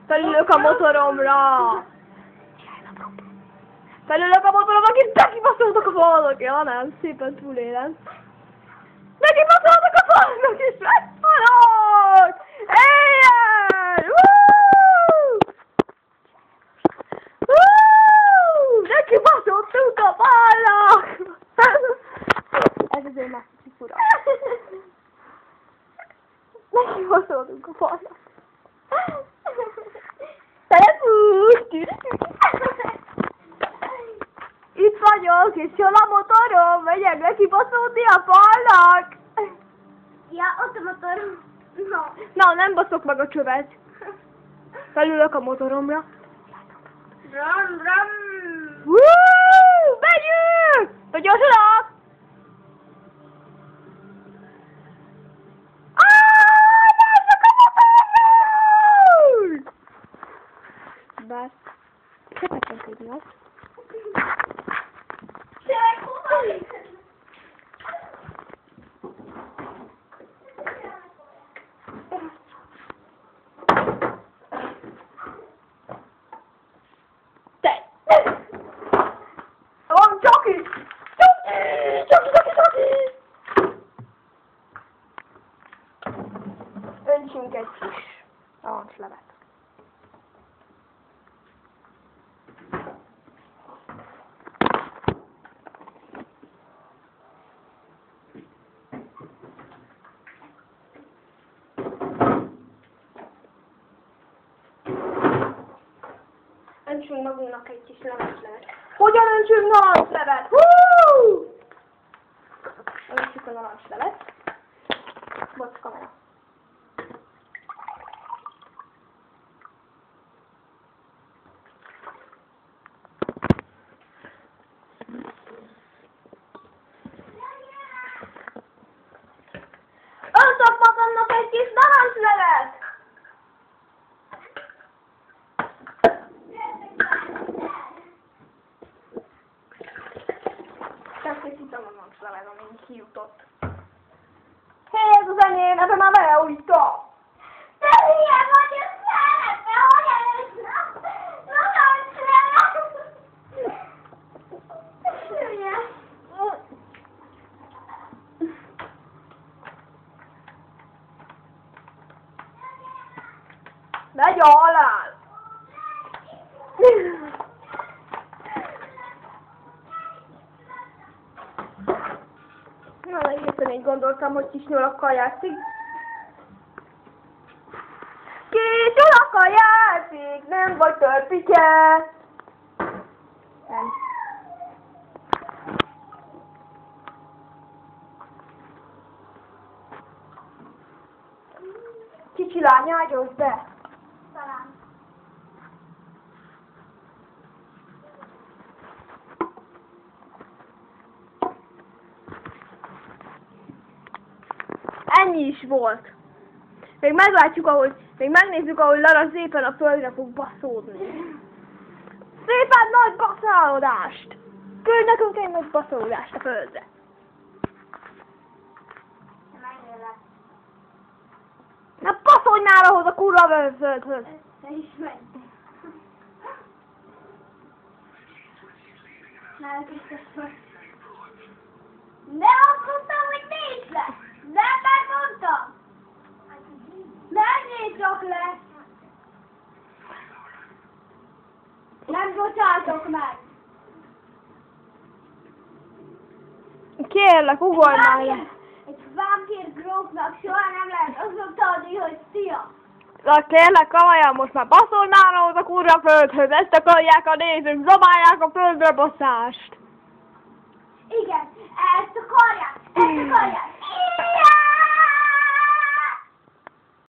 Felülök a motoromra! Felülök a motoromra, akit nekibaszoltak a falnak! Ja, nem, szépen túlélem. Nekibaszoltak a falnak, és meghalok! Éjjel! Nekibaszoltunk a falnak! Ez azért már kicsit fura. Nekibaszoltunk a falnak. Telefúsz! Itt vagyok, és jól a motorom, megyek nekibaszolni a falnak! Ja, ott a motorom. No. Na, nem baszok meg a csövet. Felülök a motoromra. Brum, brum. Megyünk! Te gyorsulok! Nézzük a motorról! Bár... Köpetek egymást. Van Csoki! Csoki! Öntsünk egy kis narancslevet. Öntsünk magunknak egy kis narancslevet. Hogyan öntsünk narancslevet? Öntsük a narancslevet. Bocs, kamera. Öntök magamnak egy kis narancslevet! Megkészítem a narancslevet, amint kijutott. Hé, ez az enyém, ebben már beleújta! Te hülye vagy, ez szeretne, hogy előtt narancslevet! Hülye. Megy a halál! Na, egészen így gondoltam, hogy kis nyulakkal játszik. Kis nyulakkal játszik, nem vagy törpike! Nem. Kicsi lány, ágyazz be! Talán. Ennyi is volt. Még meglátjuk, ahogy, még megnézzük, ahogy Lara szépen a földre fog baszódni. Szépen nagy baszódást! Küld nekünk egy nagy baszódást a földre. Na baszolj már ahhoz a kurva földhöz! Te is menj. Már biztos. De azt mondtam, hogy nézd le! De megmondtam! Nem nézd csak le! Nem bocsátok meg! Kérlek, ugorj már le! Egy vámpír grófnak soha nem lehet azt mondta adni, hogy szia! Na kérlek, komolyan, most már baszolj már ahhoz a kurva földhöz! Ezt akarják a nézők, dobálják a földre baszást! Igen, ezt akarják! Ezt akarják!